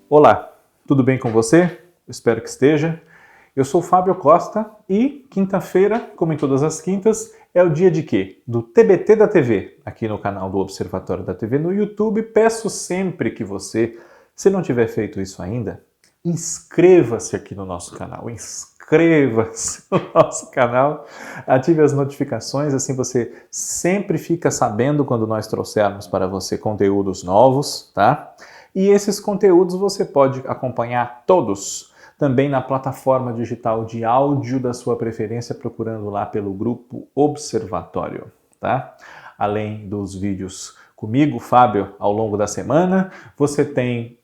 Olá, tudo bem com você? Espero que esteja. Eu sou Fábio Costa e quinta-feira, como em todas as quintas, é o dia de quê? Do TBT da TV, aqui no canal do Observatório da TV no YouTube. Peço sempre que você, se não tiver feito isso ainda, inscreva-se aqui no nosso canal. Inscreva-se no nosso canal, ative as notificações, assim você sempre fica sabendo quando nós trouxermos para você conteúdos novos, tá? E esses conteúdos você pode acompanhar todos também na plataforma digital de áudio da sua preferência, procurando lá pelo grupo Observatório, tá? Além dos vídeos comigo, Fábio, ao longo da semana, você tem,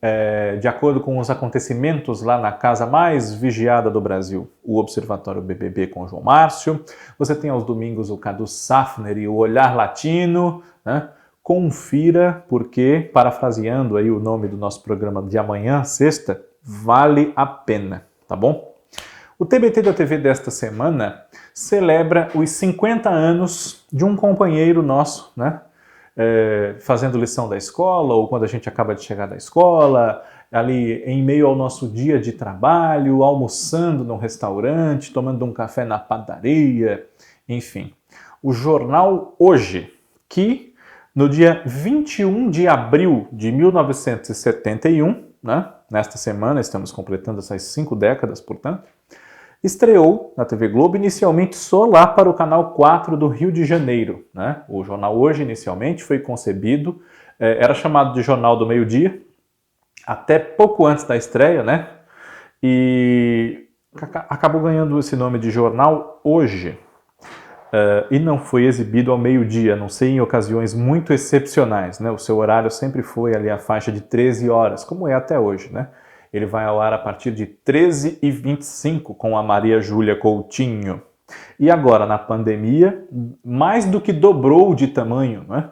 de acordo com os acontecimentos lá na casa mais vigiada do Brasil, o Observatório BBB com o João Márcio, você tem aos domingos o Cadu Safner e o Olhar Latino, né? Confira, porque, parafraseando aí o nome do nosso programa de amanhã, sexta, vale a pena, tá bom? O TBT da TV desta semana celebra os 50 anos de um companheiro nosso, né? Fazendo lição da escola, ou quando a gente acaba de chegar da escola, ali em meio ao nosso dia de trabalho, almoçando num restaurante, tomando um café na padaria, enfim. O jornal Hoje, que no dia 21 de abril de 1971, né, nesta semana, estamos completando essas 5 décadas, portanto, estreou na TV Globo, inicialmente só lá para o canal 4 do Rio de Janeiro. Né? O jornal Hoje, inicialmente, foi concebido, era chamado de Jornal do Meio-Dia, até pouco antes da estreia, né? E acabou ganhando esse nome de Jornal Hoje. E não foi exibido ao meio-dia, a não ser em ocasiões muito excepcionais, né? O seu horário sempre foi ali a faixa de 13 horas, como é até hoje, né? Ele vai ao ar a partir de 13h25 com a Maria Júlia Coutinho. E agora, na pandemia, mais do que dobrou de tamanho, né?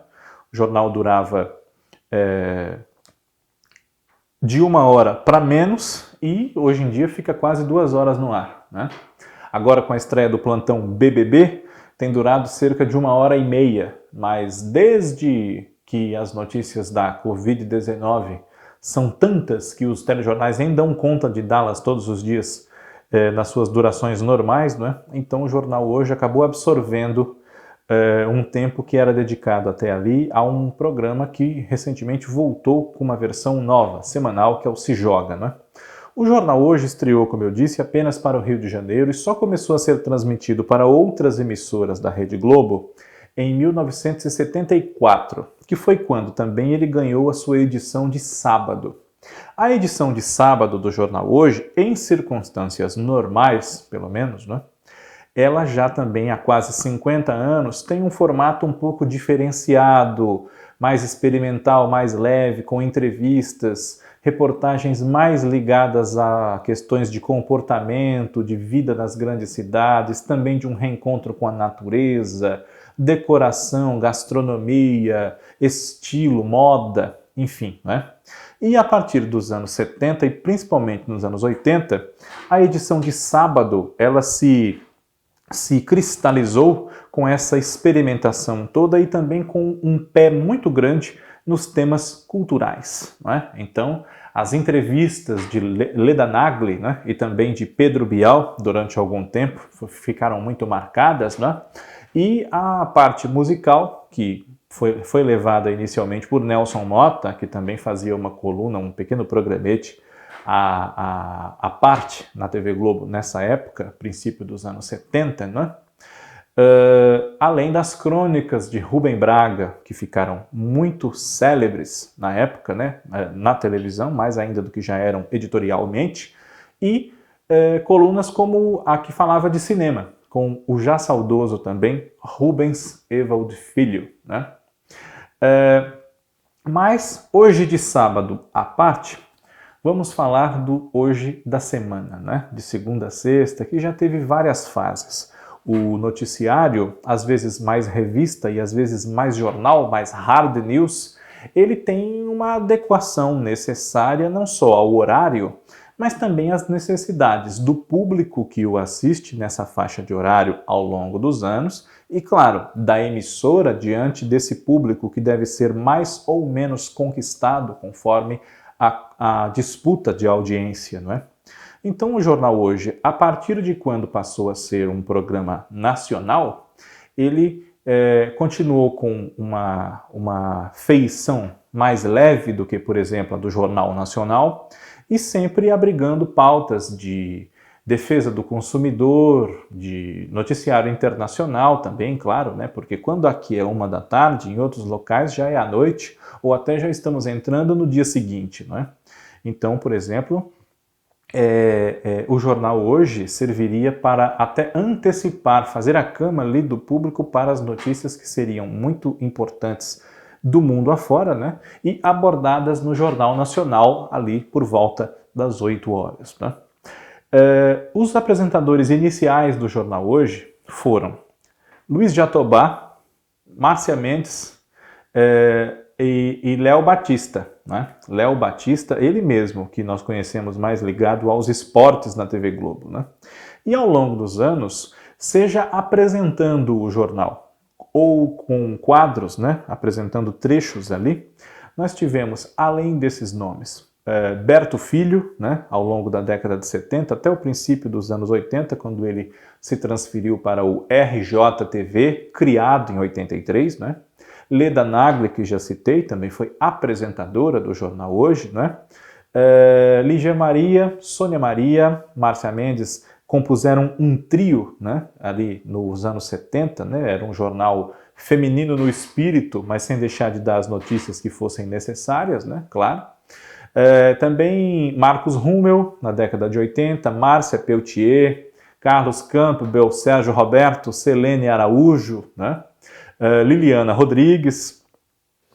O jornal durava de 1 hora para menos e hoje em dia fica quase 2 horas no ar, né? Agora, com a estreia do plantão BBB, tem durado cerca de 1h30, mas desde que as notícias da Covid-19 são tantas que os telejornais nem dão conta de dá-las todos os dias nas suas durações normais, não é? Então o jornal Hoje acabou absorvendo um tempo que era dedicado até ali a um programa que recentemente voltou com uma versão nova, semanal, que é o Se Joga, né? O jornal Hoje estreou, como eu disse, apenas para o Rio de Janeiro e só começou a ser transmitido para outras emissoras da Rede Globo em 1974, que foi quando também ele ganhou a sua edição de sábado. A edição de sábado do jornal Hoje, em circunstâncias normais, pelo menos, né? Ela já também há quase 50 anos tem um formato um pouco diferenciado, mais experimental, mais leve, com entrevistas, reportagens mais ligadas a questões de comportamento, de vida nas grandes cidades, também de um reencontro com a natureza, decoração, gastronomia, estilo, moda, enfim, né? E a partir dos anos 70 e principalmente nos anos 80, a edição de sábado, ela se cristalizou com essa experimentação toda e também com um pé muito grande nos temas culturais. Né? Então, as entrevistas de Leda Nagli, né, e também de Pedro Bial, durante algum tempo, ficaram muito marcadas, né? E a parte musical, que foi levada inicialmente por Nelson Motta, que também fazia uma coluna, um pequeno programete, a parte na TV Globo nessa época, princípio dos anos 70, né? Além das crônicas de Rubem Braga, que ficaram muito célebres na época, né? Na televisão, mais ainda do que já eram editorialmente, e colunas como a que falava de cinema, com o já saudoso também Rubens Evald Filho, né? Mas hoje de sábado à parte, vamos falar do Hoje da Semana, né? De segunda a sexta, que já teve várias fases. O noticiário, às vezes mais revista e às vezes mais jornal, mais hard news, ele tem uma adequação necessária não só ao horário, mas também às necessidades do público que o assiste nessa faixa de horário ao longo dos anos e, claro, da emissora diante desse público que deve ser mais ou menos conquistado conforme a disputa de audiência, não é? Então, o Jornal Hoje, a partir de quando passou a ser um programa nacional, ele continuou com uma feição mais leve do que, por exemplo, a do Jornal Nacional, e sempre abrigando pautas de defesa do consumidor, de noticiário internacional também, claro, né? Porque quando aqui é 1 da tarde, em outros locais já é à noite, ou até já estamos entrando no dia seguinte, não é? Então, por exemplo, o Jornal Hoje serviria para até antecipar, fazer a cama ali do público para as notícias que seriam muito importantes do mundo afora, né? E abordadas no Jornal Nacional ali por volta das 8 horas. Né? Os apresentadores iniciais do Jornal Hoje foram Luiz Jatobá, Márcia Mendes e Léo Batista. Né? Léo Batista, ele mesmo, que nós conhecemos mais ligado aos esportes na TV Globo. Né? E ao longo dos anos, seja apresentando o jornal ou com quadros, né, apresentando trechos ali, nós tivemos, além desses nomes, Berto Filho, né, ao longo da década de 70 até o princípio dos anos 80, quando ele se transferiu para o RJTV, criado em 83, né? Leda Nagli, que já citei, também foi apresentadora do Jornal Hoje, né? Lígia Maria, Sônia Maria, Márcia Mendes compuseram um trio, né, ali nos anos 70, né, era um jornal feminino no espírito, mas sem deixar de dar as notícias que fossem necessárias, né, claro. Também Marcos Rummel, na década de 80, Márcia Peltier, Carlos Campbell, Sérgio Roberto, Selene Araújo, né, Liliana Rodrigues,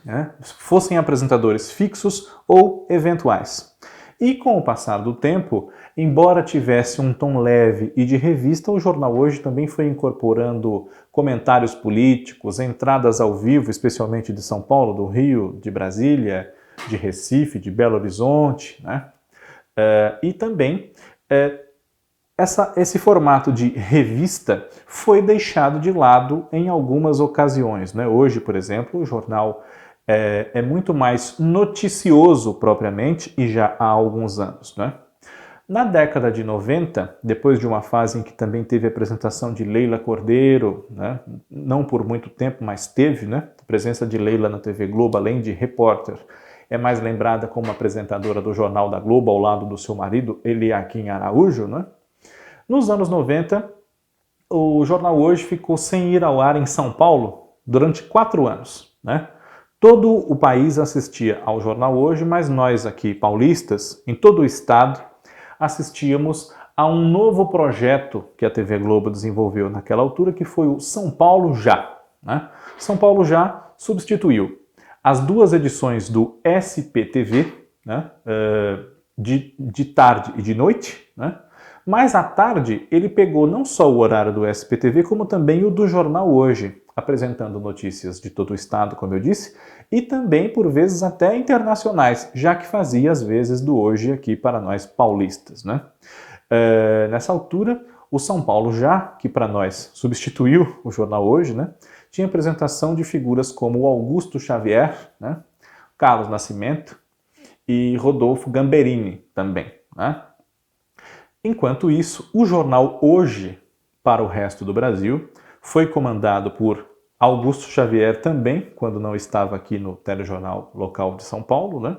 né, fossem apresentadores fixos ou eventuais. E com o passar do tempo, embora tivesse um tom leve e de revista, o Jornal Hoje também foi incorporando comentários políticos, entradas ao vivo, especialmente de São Paulo, do Rio, de Brasília, de Recife, de Belo Horizonte, né? E também esse formato de revista foi deixado de lado em algumas ocasiões, né? Hoje, por exemplo, o jornal é muito mais noticioso propriamente e já há alguns anos, né? Na década de 90, depois de uma fase em que também teve a apresentação de Leila Cordeiro, né? Não por muito tempo, mas teve, né? A presença de Leila na TV Globo, além de repórter, é mais lembrada como apresentadora do Jornal da Globo ao lado do seu marido, Eliakim Araújo, né? Nos anos 90, o Jornal Hoje ficou sem ir ao ar em São Paulo durante 4 anos, né? Todo o país assistia ao Jornal Hoje, mas nós aqui, paulistas, em todo o estado, assistíamos a um novo projeto que a TV Globo desenvolveu naquela altura, que foi o São Paulo Já. Né? São Paulo Já substituiu as 2 edições do SPTV, né? de tarde e de noite, né? Mas à tarde ele pegou não só o horário do SPTV, como também o do Jornal Hoje, apresentando notícias de todo o estado, como eu disse, e também, por vezes, até internacionais, já que fazia, às vezes, do Hoje aqui para nós paulistas. Né? Nessa altura, o São Paulo Já, que para nós substituiu o Jornal Hoje, né, tinha apresentação de figuras como o Augusto Xavier, né, Carlos Nascimento e Rodolfo Gamberini também. Né? Enquanto isso, o Jornal Hoje, para o resto do Brasil, foi comandado por Augusto Xavier também, quando não estava aqui no telejornal local de São Paulo, né?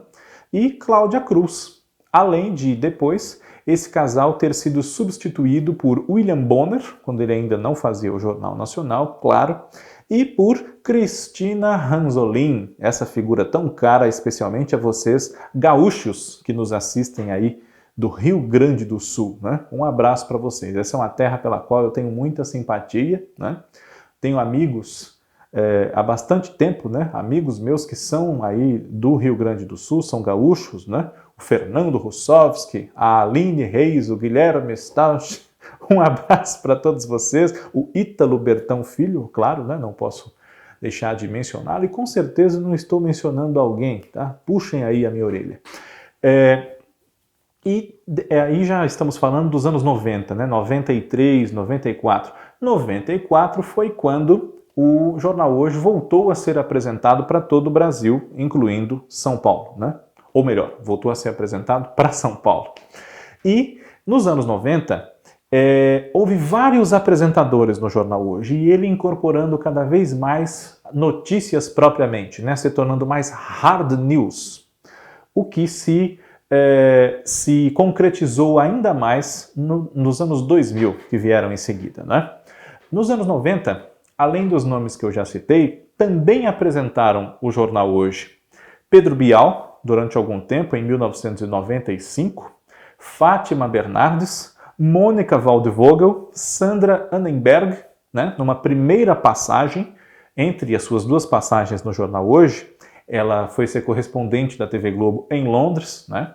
E Cláudia Cruz, além de depois esse casal ter sido substituído por William Bonner, quando ele ainda não fazia o Jornal Nacional, claro, e por Cristina Ranzolin, essa figura tão cara especialmente a vocês gaúchos que nos assistem aí do Rio Grande do Sul, né? Um abraço para vocês. Essa é uma terra pela qual eu tenho muita simpatia, né? Tenho amigos há bastante tempo, né? Amigos meus que são aí do Rio Grande do Sul, são gaúchos, né? O Fernando Russowski, a Aline Reis, o Guilherme Stauch. Um abraço para todos vocês. O Ítalo Bertão Filho, claro, né? Não posso deixar de mencioná-lo, e com certeza não estou mencionando alguém, tá? Puxem aí a minha orelha. Aí já estamos falando dos anos 90, né? 93, 94. 94 foi quando o Jornal Hoje voltou a ser apresentado para todo o Brasil, incluindo São Paulo, né? Ou melhor, voltou a ser apresentado para São Paulo. E nos anos 90, houve vários apresentadores no Jornal Hoje, e ele incorporando cada vez mais notícias propriamente, né? Se tornando mais hard news, o que se concretizou ainda mais nos anos 2000, que vieram em seguida, né? Nos anos 90, além dos nomes que eu já citei, também apresentaram o Jornal Hoje Pedro Bial, durante algum tempo, em 1995, Fátima Bernardes, Mônica Waldvogel, Sandra Annenberg, né? Numa primeira passagem, entre as suas duas passagens no Jornal Hoje, ela foi ser correspondente da TV Globo em Londres, né?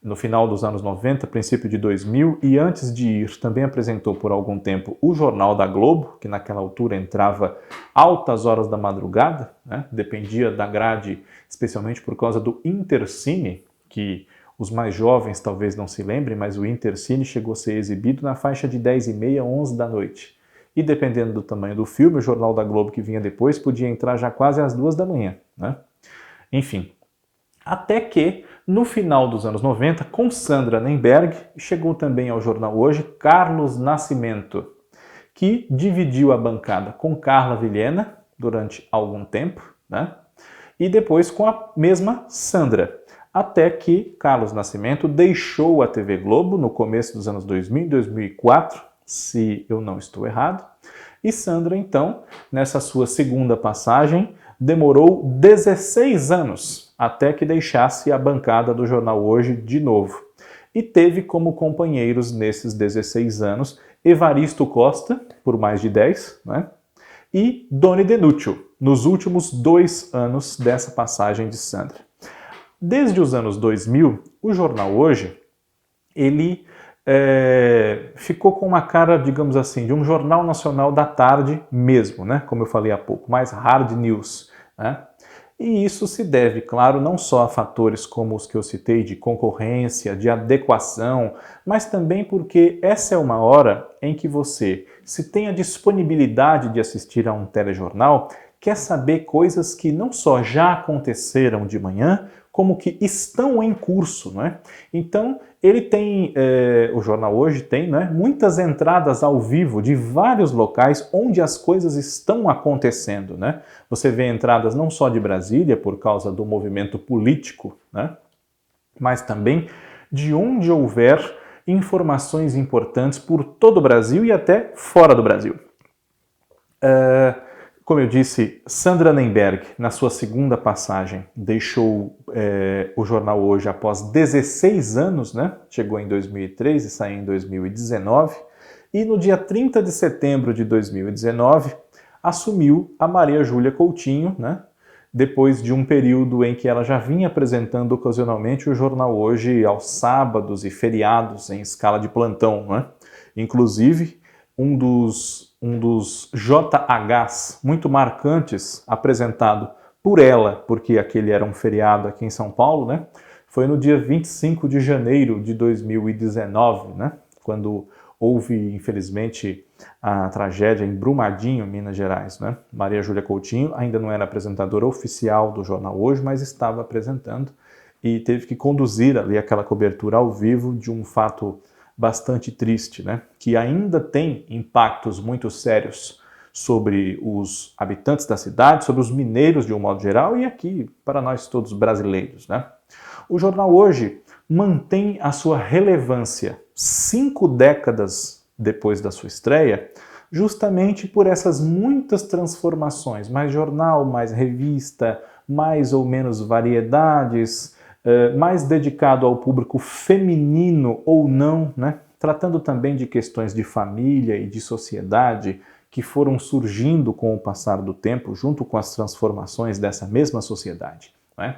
No final dos anos 90, princípio de 2000, e antes de ir também apresentou por algum tempo o Jornal da Globo, que naquela altura entrava altas horas da madrugada, né? Dependia da grade, especialmente por causa do Intercine, que os mais jovens talvez não se lembrem, mas o Intercine chegou a ser exibido na faixa de 10h30, 11 da noite. E dependendo do tamanho do filme, o Jornal da Globo que vinha depois podia entrar já quase às 2 da manhã, né? Enfim, até que no final dos anos 90, com Sandra Annenberg, chegou também ao Jornal Hoje Carlos Nascimento, que dividiu a bancada com Carla Vilhena durante algum tempo, né? E depois com a mesma Sandra, até que Carlos Nascimento deixou a TV Globo no começo dos anos 2000, 2004, se eu não estou errado, e Sandra, então, nessa sua segunda passagem, demorou 16 anos até que deixasse a bancada do Jornal Hoje de novo. E teve como companheiros nesses 16 anos Evaristo Costa, por mais de 10, né? E Doni Denúcio, nos últimos 2 anos dessa passagem de Sandra. Desde os anos 2000, o Jornal Hoje, ele ficou com uma cara, digamos assim, de um jornal nacional da tarde mesmo, né? Como eu falei há pouco, mais hard news, né? E isso se deve, claro, não só a fatores como os que eu citei, de concorrência, de adequação, mas também porque essa é uma hora em que você, se tem a disponibilidade de assistir a um telejornal, quer saber coisas que não só já aconteceram de manhã, como que estão em curso, né? Então, ele tem, o Jornal Hoje tem, né, muitas entradas ao vivo de vários locais onde as coisas estão acontecendo, né? Você vê entradas não só de Brasília, por causa do movimento político, né? Mas também de onde houver informações importantes por todo o Brasil e até fora do Brasil. Como eu disse, Sandra Annenberg, na sua segunda passagem, deixou o Jornal Hoje após 16 anos, né? Chegou em 2003 e saiu em 2019. E no dia 30 de setembro de 2019, assumiu a Maria Júlia Coutinho, né? Depois de um período em que ela já vinha apresentando ocasionalmente o Jornal Hoje aos sábados e feriados em escala de plantão, né? Inclusive, um dos JHs muito marcantes apresentado por ela, porque aquele era um feriado aqui em São Paulo, né? Foi no dia 25 de janeiro de 2019, né? Quando houve, infelizmente, a tragédia em Brumadinho, Minas Gerais, né? Maria Júlia Coutinho ainda não era apresentadora oficial do Jornal Hoje, mas estava apresentando e teve que conduzir ali aquela cobertura ao vivo de um fato bastante triste, né? Que ainda tem impactos muito sérios sobre os habitantes da cidade, sobre os mineiros de um modo geral e aqui para nós todos brasileiros, né? O Jornal Hoje mantém a sua relevância 5 décadas depois da sua estreia, justamente por essas muitas transformações, mais jornal, mais revista, mais ou menos variedades, mais dedicado ao público feminino ou não, né? Tratando também de questões de família e de sociedade que foram surgindo com o passar do tempo, junto com as transformações dessa mesma sociedade, né?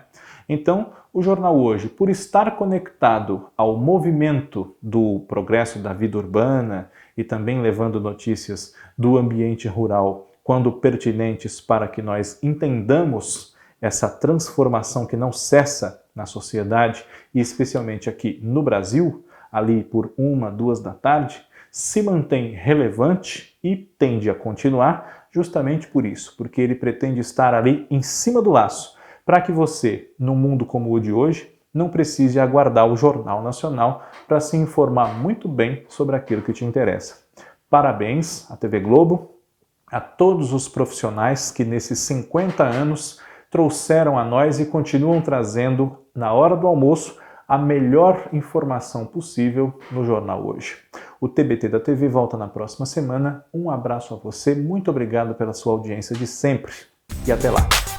Então, o Jornal Hoje, por estar conectado ao movimento do progresso da vida urbana e também levando notícias do ambiente rural quando pertinentes para que nós entendamos essa transformação que não cessa na sociedade, e especialmente aqui no Brasil, ali por 1, 2 da tarde, se mantém relevante e tende a continuar justamente por isso, porque ele pretende estar ali em cima do laço, para que você, num mundo como o de hoje, não precise aguardar o Jornal Nacional para se informar muito bem sobre aquilo que te interessa. Parabéns à TV Globo, a todos os profissionais que nesses 50 anos trouxeram a nós e continuam trazendo, na hora do almoço, a melhor informação possível no jornal hoje. O TBT da TV volta na próxima semana. Um abraço a você, muito obrigado pela sua audiência de sempre e até lá!